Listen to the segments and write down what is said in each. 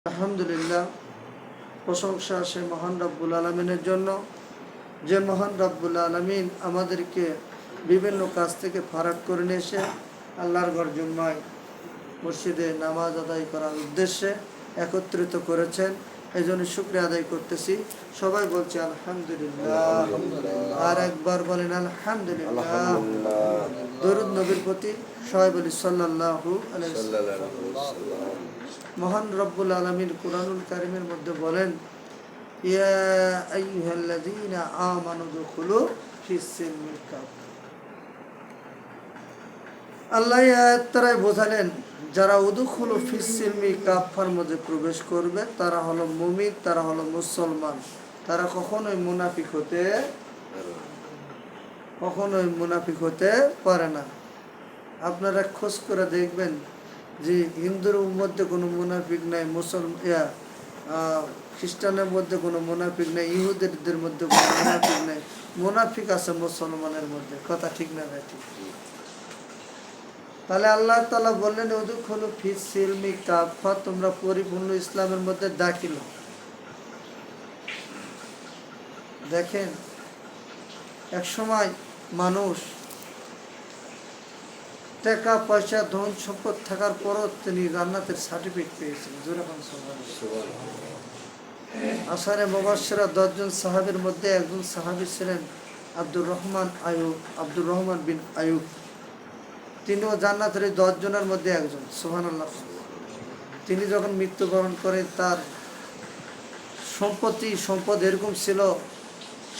আলহামদুলিল্লাহ, প্রশংসা সে মহান রব্বুল আলমিনের জন্য, যে মহান রব্বুল আলমিন আমাদেরকে বিভিন্ন কাজ থেকে ফারাক করে নিয়ে এসে আল্লাহর ঘর জুম্মায় মসজিদে নামাজ আদায় করার উদ্দেশ্যে একত্রিত করেছেন। এই জন্য শুকরিয়া আদায় করতেছি। সবাই বলছে আলহামদুলিল্লাহ, আর একবার বলেন আলহামদুলিল্লাহ। দরুদ নবীর প্রতি সবাই বলি সাল্লাল্লাহু আলাইহি ওয়াসাল্লাম। মহান রব্বুল আলামিন কুরআনুল কারীমের মধ্যে বলেন, ইয়া আইয়ুহাল্লাযীনা আমানু দুখুলু ফিস-সিলমি কাফা। আল্লাহ তারাই বোঝালেন, যারা উদুখুলু ফিস-সিলমি কাফার মধ্যে প্রবেশ করবে তারা হলো মুমিন, তারা হলো মুসলমান। তারা কখনোই মুনাফিক হতে পারে না। আপনারা খোঁজ করে দেখবেন যে হিন্দুর মধ্যে কোনো মুনাফিক নাই, খ্রিস্টানের মধ্যে কোনো মুনাফিক নাই, ইহুদিদের মধ্যে কোনো মুনাফিক নাই। মুনাফিক আছে মুসলমানের মধ্যে। কথা ঠিক না ভাই? ঠিক। তাহলে আল্লাহ তাআলা বললেন, উদুখুলু ফিস-সিলমি কাফা, তোমরা পরিপূর্ণ ইসলামের মধ্যে দাখিল হও। দেখেন, এক সময় মানুষ টাকা পয়সা ধন সম্পদ থাকার পরও তিনি জান্নাতের সার্টিফিকেট পেয়েছেন। আশারে মুবাশশিরা 10 জন সাহাবীর মধ্যে একজন সাহাবী ছিলেন আব্দুর রহমান বিন আয়ুব। তিনিও জান্নাতের 10 জনের মধ্যে একজন। সুবহানাল্লাহ। তিনি যখন মৃত্যুবরণ করেন, তার সম্পদ এরকম ছিল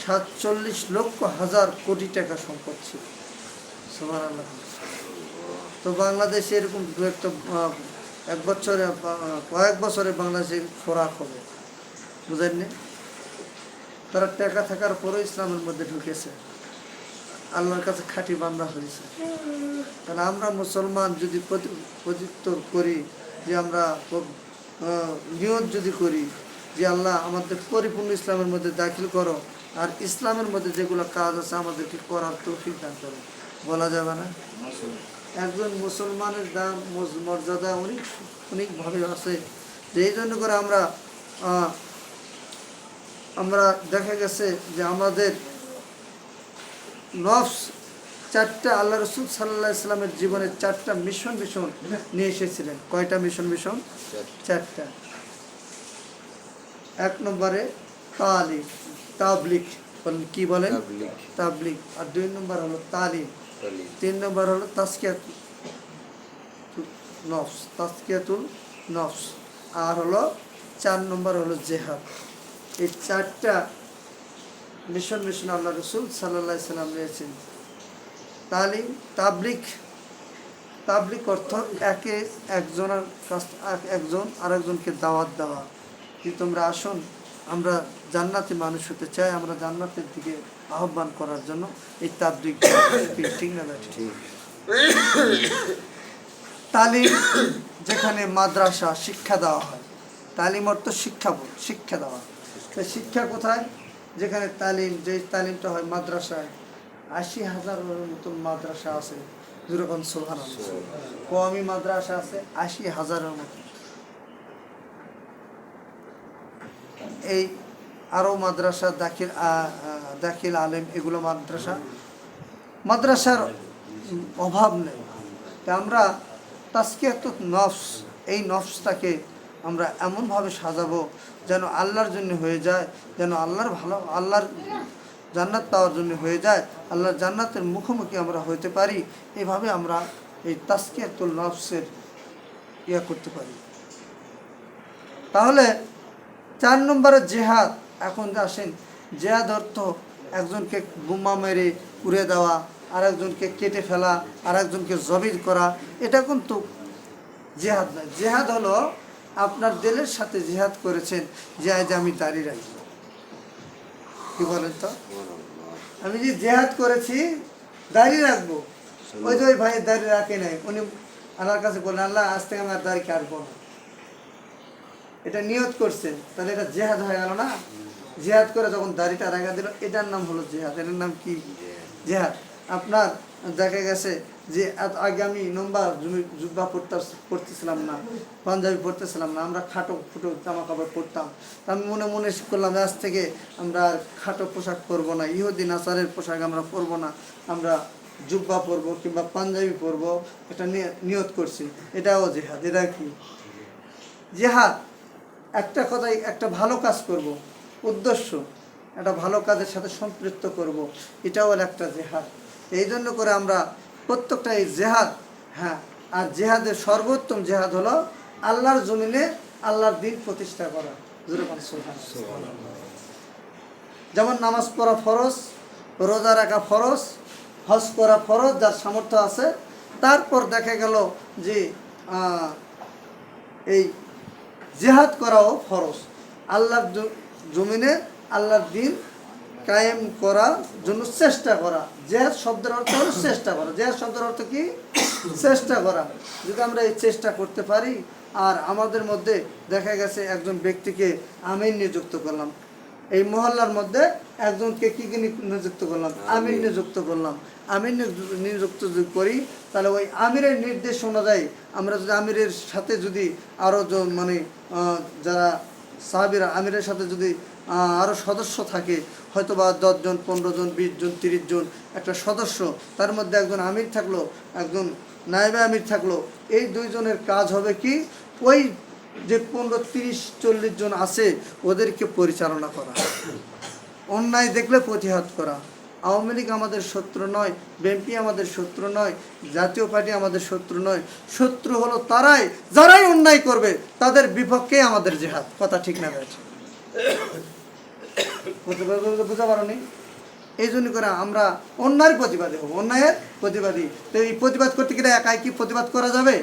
47 লক্ষ হাজার কোটি টাকা সম্পদ ছিল। সুবহানাল্লাহ। তো বাংলাদেশে এরকম কয়েক বছরে বাংলাদেশে খোরাক হবে, বুঝেননি? তারা টাকা থাকার পরও ইসলামের মধ্যে ঢুকেছে, আল্লাহর কাছে খাঁটি বান্দা হয়েছে। তাহলে আমরা মুসলমান যদি প্রত্যুত্তর করি, যে আমরা নিয়ত যদি করি যে আল্লাহ আমাদের পরিপূর্ণ ইসলামের মধ্যে দাখিল করো, আর ইসলামের মধ্যে যেগুলো কাজ আছে আমাদেরকে করার তৌফিক দান করো, বলা যাবে না? একজন মুসলমানের দাম মর্যাদা অনেকভাবে আছে। যে এই জন্য করে আমরা দেখা গেছে যে আমাদের নফস 4টা, আল্লাহ রাসূল সাল্লাল্লাহু আলাইহি সাল্লামের জীবনে 4টা মিশন নিয়ে এসেছিলেন। কয়টা মিশন? 4টা। 1 নম্বরে তাবলিগ, কি বলেন? তাবলিগ। আর 2 নম্বর হলো তালিম। 3 নম্বর হলো তাজকিয়াতুল নফস। আর হলো 4 নম্বর হলো জিহাদ। এই 4টা মিশন আল্লাহ রাসূল সাল্লাল্লাহু আলাইহি সাল্লাম নিয়েছেন। তালিম, তাবলিগ অর্থ একজন আরেকজনকে দাওয়াত দেওয়া, যে তোমরা আসুন, আমরা জান্নাতি মানুষ হতে চাই, আমরা জান্নাতের দিকে আহ্বান করার জন্য এই তাবলিগ। ঠিক না? ঠিক। তালিম, যেখানে মাদ্রাসা শিক্ষা দেওয়া হয়। তালিম অর্থ শিক্ষা দেওয়া। তো শিক্ষা কোথায়? যেখানে যে তালিমটা হয় মাদ্রাসায়। 80,000-এর মতন মাদ্রাসা আছে। যেরকম সুবহানাল্লাহ, কওমি মাদ্রাসা আছে 80,000-এর মতো। এই আরও মাদ্রাসা, দাখিল আলেম, এগুলো মাদ্রাসার অভাব নেই। তা আমরা তাজকিয়াতুন নফস, এই নফসটাকে আমরা এমনভাবে সাজাবো যেন আল্লাহর জন্য হয়ে যায়, যেন আল্লাহর জান্নাত পাওয়ার জন্য হয়ে যায়, আল্লাহর জান্নাতের মুখোমুখি আমরা হইতে পারি। এভাবে আমরা এই তাজকিয়াতুল নফসের করতে পারি। তাহলে 4 নম্বরে জিহাদ। এখন আসেন, জিহাদ অর্থ একজনকে বোমা মেরে পুড়ে দেওয়া, আর একজনকে কেটে ফেলা, আর একজনকে জবির করা, এটা কিন্তু জিহাদ নয়। জিহাদ হলো আপনার দিলের সাথে জিহাদ করেছেন, যে আজ আমি দাঁড়িয়ে রাখবো। কি বলেন তো? আমি যে জিহাদ করেছি, দাঁড়িয়ে রাখবো। ওই ভাই দাঁড়িয়ে রাখে নাই, উনি আল্লাহর কাছে বললেন, আল্লাহ আজ থেকে আমার দাড়ি কাটবো না। এটা নিয়ত করছেন, তাহলে এটা জিহাদ হয়ে গেল না? জিহাদ করে যখন দাড়িটা রাখা দিল, এটার নাম হলো জিহাদ। এটার নাম কি? জিহাদ। আপনার দেখা গেছে যে আগে আমি লম্বা জুব্বা পড়তেছিলাম না, পাঞ্জাবি পড়তেছিলাম না, আমরা খাটো ফুটো জামা কাপড় পরতাম। আমি মনে মনে করলাম আজ থেকে আমরা আর খাটো পোশাক পরবো না, ইহুদি নাসারের পোশাক আমরা পরবো না, আমরা জুব্বা পরবো কিংবা পাঞ্জাবি পরবো, এটা নিয়ত করছি। এটাও জেহাদ। এটা কি জেহাদ? একটা কথাই, একটা ভালো কাজ করব, উদ্দেশ্য একটা ভালো কাজের সাথে সম্পৃক্ত করব, এটাও একটা জেহাদ। এই জন্য করে আমরা প্রত্যেকটা এই জেহাদ, হ্যাঁ, আর জেহাদের সর্বোত্তম জেহাদ হলো আল্লাহর জমিনে আল্লাহর দ্বীন প্রতিষ্ঠা করা। যেমন নামাজ পড়া ফরজ, রোজা রাখা ফরজ, হজ করা ফরজ যার সামর্থ্য আছে। তারপর দেখা গেল যে এই জেহাদ করাও ফরজ, আল্লাহর জমিনে আল্লাহর দ্বীন কায়েম করার জন্য চেষ্টা করা। জেহাদ শব্দের অর্থ হলো চেষ্টা করা। জেহাদ শব্দের অর্থ কি? চেষ্টা করা। যদি আমরা এই চেষ্টা করতে পারি, আর আমাদের মধ্যে দেখা গেছে একজন ব্যক্তিকে আমির নিযুক্ত করলাম, এই মহল্লার মধ্যে একজনকে কি নিযুক্ত করলাম? আমির নিযুক্ত করলাম। আমির নিযুক্ত যদি করি, তাহলে ওই আমিরের নির্দেশ অনুযায়ী আমরা যদি আমিরের সাথে যদি আরও মানে যারা সাহাবীরা আমিরের সাথে যদি আরও সদস্য থাকে, হয়তো বা 10 জন, 15 জন, 20 জন, 30 জন একটা সদস্য, তার মধ্যে একজন আমির থাকলো, একজন নায়েবে আমির থাকলো, এই 2 জনের কাজ হবে কি? ওই যে 15, 30, 40 জন আছে ওদেরকে পরিচালনা করা, অন্যায় দেখলে প্রতিহত করা। আওয়ামী লীগ আমাদের শত্রু নয়, বিএনপি আমাদের শত্রু নয়, জাতীয় পার্টি আমাদের শত্রু নয়। শত্রু হলো তারাই যারাই অন্যায় করবে, তাদের বিপক্ষে আমাদের জেহাদ। কথা ঠিক না? বুঝতে পারোনি? এই জন্য করে আমরা অন্যায়ের প্রতিবাদী হব, অন্যায়ের প্রতিবাদী। তো এই প্রতিবাদ করতে গেলে একাই কি প্রতিবাদ করা যাবে?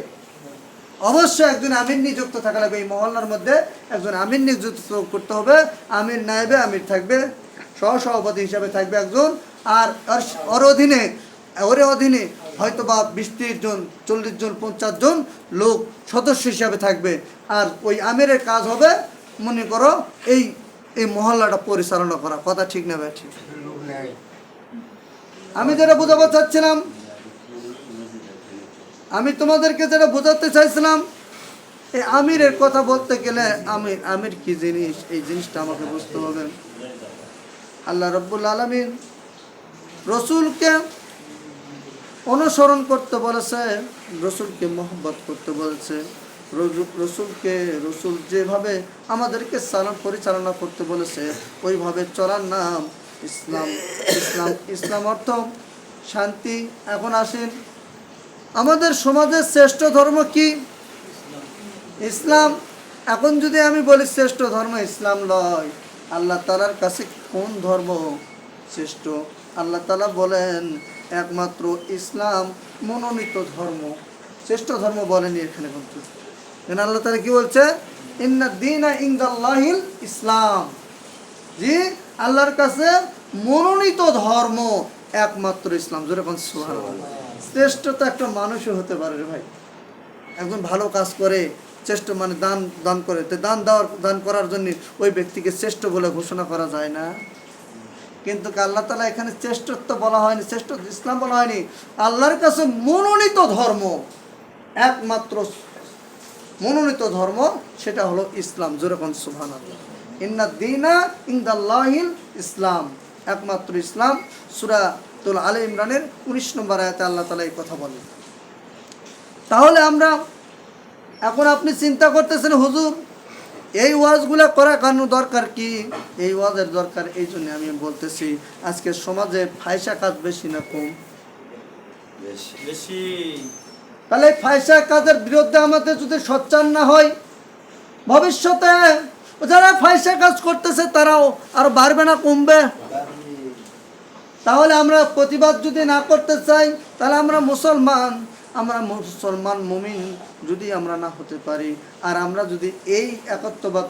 অবশ্যই একজন আমির নিযুক্ত থাকা লাগবে। এই মহল্লার মধ্যে একজন আমির নিযুক্ত করতে হবে। আমির নায়েবে আমির থাকবে, সহসভাপতি হিসাবে থাকবে একজন, আর ওর অধীনে হয়তো বা 20-30 জন, 40 জন, 50 জন লোক সদস্য হিসাবে থাকবে। আর ওই আমিরের কাজ হবে, মনে করো, এই মহল্লাটা পরিচালনা করা। কথা ঠিক না ভাই? ঠিক। আমি যেটা বোঝাতে চাচ্ছিলাম, আমি তোমাদেরকে যেটা বোঝাতে চাইছিলাম, এই আমিরের কথা বলতে গেলে আমির কি জিনিস, এই জিনিসটা আমাকে বুঝতে হবে। আল্লাহ রাব্বুল আলামিন রসুলকে অনুসরণ করতে বলেছে, রসুলকে মহব্বত করতে বলেছে, রসুল যেভাবে আমাদেরকে পরিচালনা করতে বলেছে ওইভাবে চলার নাম ইসলাম। ইসলাম অর্থ শান্তি। এখন আসেন, আমাদের সমাজের শ্রেষ্ঠ ধর্ম কি? ইসলাম। এখন যদি আমি বলি শ্রেষ্ঠ ধর্ম ইসলাম নয়, আল্লাহ তাআলার কাছে কোন ধর্ম শ্রেষ্ঠ? আল্লাহ তাআলা বলেন একমাত্র ইসলাম মনোনীত ধর্ম, শ্রেষ্ঠ ধর্ম বলেনি এখানে। কিন্তু আল্লাহ তাআলা কি বলছে? ইন্না দীনা ইনদাল্লাহিল ইসলাম। জি, আল্লাহর কাছে মনোনীত ধর্ম একমাত্র ইসলাম। যেরকম সুবহানাল্লাহ। শ্রেষ্ঠতা একটা মানুষও হতে পারে রে ভাই। একজন ভালো কাজ করে, শ্রেষ্ঠ মানে দান করে, তো দান করার জন্য ওই ব্যক্তিকে শ্রেষ্ঠ বলে ঘোষণা করা যায় না। কিন্তু আল্লাহ তাআলা এখানে শ্রেষ্ঠত্ব বলা হয়নি, শ্রেষ্ঠ ইসলাম বলা হয়নি। আল্লাহর কাছে মনোনীত ধর্ম, একমাত্র মনোনীত ধর্ম, সেটা হলো ইসলাম। যেরকম সুবহানাল্লাহ। ইন্না দীনা ইনদাল্লাহিল ইসলাম, একমাত্র ইসলাম। সূরাতুল আলে ইমরানের 19 নম্বর আয়াতে আল্লাহ তাআলা এই কথা বলেন। তাহলে আমরা এখন আপনি চিন্তা করতেছেন, হুজুর এই ওয়াজগুলা করা কেন দরকার? কি এই ওয়াজের দরকার? এই জন্য আমি বলতেছি, আজকে সমাজে ফাহিশা কাজ বেশি না কম? বেশি। তাহলে ফাহিশা কাজের বিরুদ্ধে আমাদের যদি সোচ্চার না হয়, ভবিষ্যতে যারা ফাহিশা কাজ করতেছে তারাও আর বাড়বে না কমবে? তাহলে আমরা প্রতিবাদ যদি না করতে চাই, তাহলে আমরা মুসলমান মুমিন যদি আমরা না হতে পারি, আর আমরা যদি এই একত্ববাদ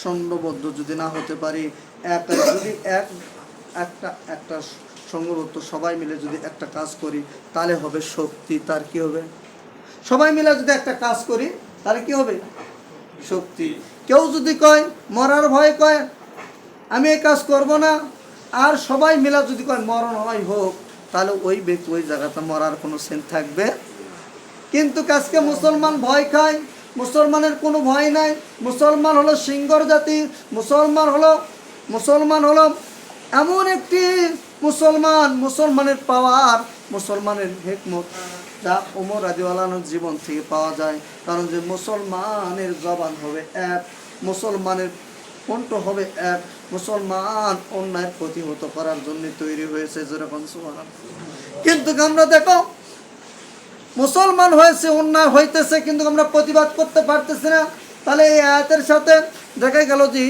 সংঘবদ্ধ যদি না হতে পারি, যদি একটা সংঘবদ্ধ সবাই মিলে যদি একটা কাজ করি, তাহলে হবে শক্তি। তার কি হবে? সবাই মিলে যদি একটা কাজ করি, তাহলে কি হবে? শক্তি। কেউ যদি কয়, মরার ভয় কয় আমি এই কাজ করব না, আর সবাই মিলে যদি কয় মরণ হয় হোক, তাহলে ওই ব্যক্তি ওই জায়গাতে মরার কোনো সেন্স থাকবে। কিন্তু আজকে মুসলমান ভয় খায়, মুসলমানের কোনো ভয় নাই। মুসলমান হলো সিংহর জাতি, মুসলমান হলো এমন একটি মুসলমানের পাওয়ার, মুসলমানের হিকমত যা ওমর রাদিয়াল্লাহু আনহুর জীবন থেকে পাওয়া যায়। কারণ যে মুসলমানের জবান হবে এক, মুসলমানের কণ্ঠ হবে এক, মুসলমান অন্যায়ের প্রতিহত করার জন্য তৈরি হয়েছে যেরকম সুবহানাল্লাহ। কিন্তু আমরা দেখো মুসলমান হয়েছে, অন্যায় হইতেছে, কিন্তু আমরা প্রতিবাদ করতে পারতেছি না। তাহলে এই আয়াতের সাথে দেখা গেল যে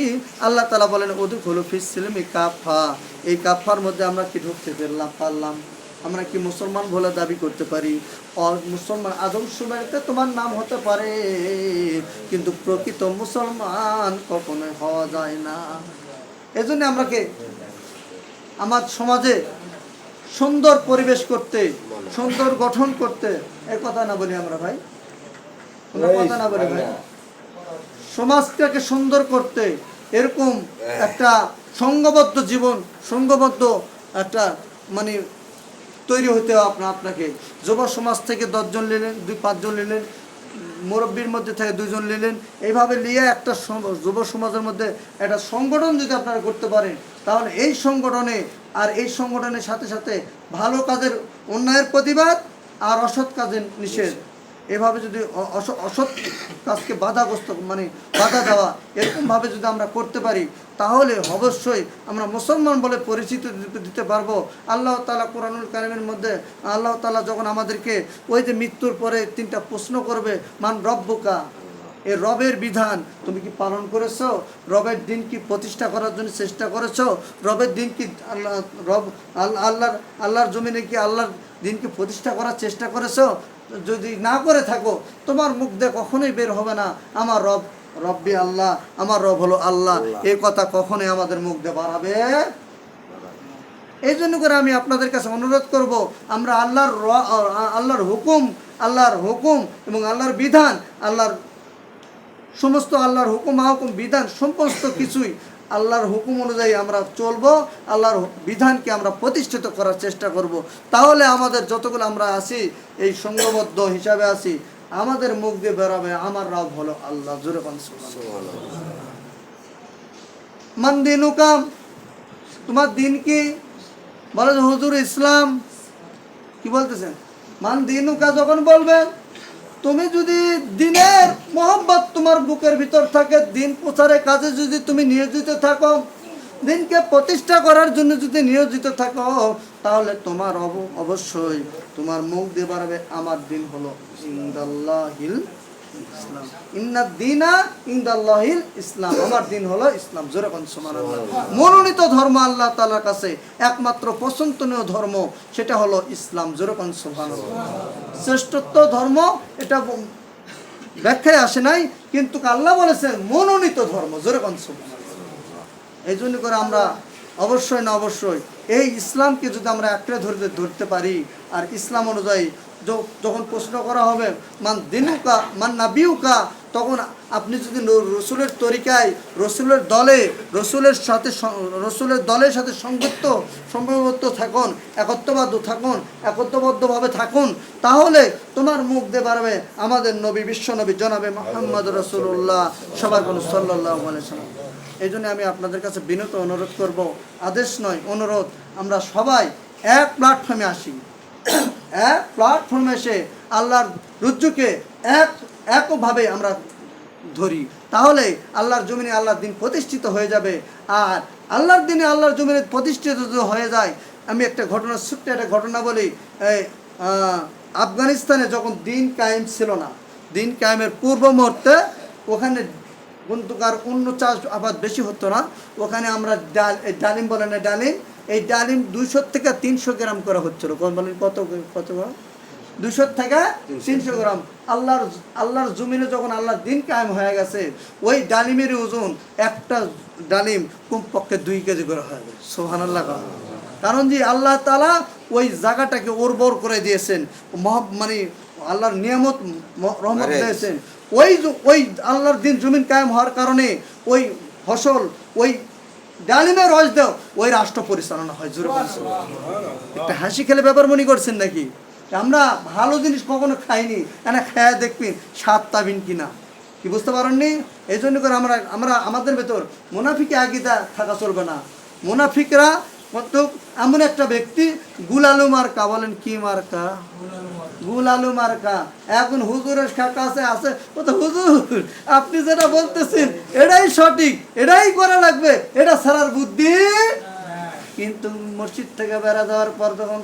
আল্লাহ তাআলা বলেন উদখুলু ফিস সিলমি কাফা, এই কাফার মধ্যে আমরা কি ঢুকতে পারলাম? আমরা কি মুসলমান বলে দাবি করতে পারি? মুসলমান আদম শুমারিতে তোমার নাম হতে পারে, কিন্তু প্রকৃত মুসলমান কখনোই হওয়া যায় না। এজন্য আমরা কি আমার সমাজে সুন্দর পরিবেশ করতে, সুন্দর গঠন করতে, এর কথা না বলি আমরা ভাই, কথা না বলি ভাই, সমাজটাকে সুন্দর করতে এরকম একটা সংঘবদ্ধ জীবন, সংঘবদ্ধ একটা মানে তৈরি হতে হবে। আপনাকে যুব সমাজ থেকে 10 জন নিলেন, 2-5 জন নিলেন, মুরব্বীর মধ্যে থেকে 2 জন নিলেন, এইভাবে নিয়ে একটা যুব সমাজের মধ্যে একটা সংগঠন যদি আপনারা করতে পারেন, তাহলে এই সংগঠনে আর এই সংগঠনের সাথে সাথে ভালো কাজের অন্যায়ের প্রতিবাদ আর অসৎ কাজের নিষেধ, এভাবে যদি অসৎ কাজকে বাধা দেওয়া এরকমভাবে যদি আমরা করতে পারি, তাহলে অবশ্যই আমরা মুসলমান বলে পরিচিতি দিতে পারবো। আল্লাহ তাআলা কোরআনুল কারীমের মধ্যে আল্লাহ তাআলা যখন আমাদেরকে ওই যে মৃত্যুর পরে 3টা প্রশ্ন করবে, মান রব্বুকা, এই রবের বিধান তুমি কি পালন করেছো? রবের দিন কি প্রতিষ্ঠা করার জন্য চেষ্টা করেছো? রবের দিন কি আল্লাহর জমিনে কি আল্লাহর দিনকে প্রতিষ্ঠা করার চেষ্টা করেছো? যদি না করে থাকো, তোমার মুখ দিয়ে কখনোই বের হবে না আমার রব্বি আল্লাহ, আমার রব হলো আল্লাহ, এই কথা কখনোই আমাদের মুখ দিয়ে বাড়াবে। এই জন্য করে আমি আপনাদের কাছে অনুরোধ করব, আমরা আল্লাহর হুকুম এবং আল্লাহর বিধান, সমস্ত আল্লাহর হুকুম বিধান সমস্ত কিছুই আল্লাহর হুকুম অনুযায়ী আমরা চলবো, আল্লাহর বিধানকে আমরা প্রতিষ্ঠিত করার চেষ্টা করব। তাহলে আমাদের যতগুলো আমরা আছি এই সংঘবদ্ধ হিসাবে আছি, আমাদের মুখ দিয়ে বেরোবে আমার রব হলো আল্লাহ। জোরে বলেন সুবহানাল্লাহ। মান দিনুকা, তোমার দিন কি? বলে হুজুর ইসলাম। কি বলতেছেন? মান দিনুকা যখন বলবেন, তুমি যদি দিনের মোহাম্মত তোমার বুকের ভিতর থাকে, দিন প্রচারের কাজে যদি তুমি নিয়োজিত থাকো, দিনকে প্রতিষ্ঠা করার জন্য যদি নিয়োজিত থাকো, তাহলে তোমার অবশ্যই তোমার মুখ দিয়ে বাড়বে আমার দিন হলো ইনদাল্লাহিল ইসলাম, ইন্নাদ দীনা ইনদাল্লাহিল ইসলাম, আমার দিন হলো ইসলাম। জোরে বলেন সুবহানাল্লাহ। মনোনীত ধর্ম আল্লাহ তাআলার কাছে একমাত্র পছন্দনীয় ধর্ম, সেটা হলো ইসলাম। জোরে বলেন সুবহানাল্লাহ। শ্রেষ্ঠত্ব ধর্ম এটা ব্যাখ্যায় আসে নাই, কিন্তু আল্লাহ বলেছেন মনোনীত ধর্ম। জোরে বলেন সুবহানাল্লাহ। এই জন্য করে আমরা অবশ্যই এই ইসলামকে যদি আমরা আঁকড়ে ধরতে পারি, আর ইসলাম অনুযায়ী যখন প্রশ্ন করা হবে মান দিনুকা মান নাবিউকা, তখন আপনি যদি রসুলের তরিকায়, রসুলের দলের সাথে সংযুক্ত থাকুন, একত্রবদ্ধভাবে থাকুন, তাহলে তোমার মুখ দিয়ে বাড়বে আমাদের নবী, বিশ্ব নবী জনাবে মুহাম্মদ রাসূলুল্লাহ সাল্লাল্লাহু আলাইহি ওয়াসাল্লাম। এই জন্য আমি আপনাদের কাছে বিনীত অনুরোধ করব, আদেশ নয় অনুরোধ, আমরা সবাই এক প্ল্যাটফর্মে আসি, এক প্ল্যাটফর্মে এসে আল্লাহর রজ্জুকে একভাবে আমরা ধরি, তাহলে আল্লাহর জমিনে আল্লাহর দিন প্রতিষ্ঠিত হয়ে যাবে। আর আল্লাহর দিনে আল্লাহর জমিনে প্রতিষ্ঠিত হয়ে যায়, আমি ছোট্ট একটা ঘটনা বলি। আফগানিস্তানে যখন দিন কায়েম ছিল না, দিন কায়েমের পূর্ব মুহূর্তে ওখানে কিন্তু অন্য চাষ আবাদ বেশি হতো না, ওখানে আমরা ডালিম বলে না, এই ডালিম 200 থেকে 300 গ্রাম করা হচ্ছিল। বলেন কত গ্রাম? 200 থেকে 300 গ্রাম। আল্লাহর জমিনে যখন আল্লাহর দিন কায়েম হয়ে গেছে, ওই ডালিমের ওজন একটা ডালিম কমপক্ষে 2 কেজি করে হয়ে গেছে। সুবহানাল্লাহ। কারণ যে আল্লাহ তাআলা ওই জায়গাটাকে উর্বর করে দিয়েছেন, মানে আল্লাহর নিয়ামত রহমত দিয়েছেন। ওই আল্লাহর দিন জমিন কায়েম হওয়ার কারণে ওই ফসল, ওই ডালিমের রস দাও, ওই রাষ্ট্র পরিচালনা হয়। জোরে বলছো, একটা হাসি খেলে ব্যাপার মনে করছেন নাকি? আমরা ভালো জিনিস কখনো খাইনি, খায়া দেখবেন স্বাদ পাবেন কিনা, কি বুঝতে পারেননি? এই জন্য করে আমরা আমাদের ভেতর মুনাফিকে আগিদা থাকা চলবে না। মুনাফিকরা মতো এমন একটা ব্যক্তি, গুলালু মার্কা, বলেন কি মার্কা? গুলালু মার্কা। এখন হুজুরের কাছে আছে, ও তো হুজুর আপনি যেটা বলতেছেন এটাই সঠিক, এটাই করা লাগবে, এটা ছাড়ার বুদ্ধি। কিন্তু মসজিদ থেকে বেড়া দেওয়ার পর যখন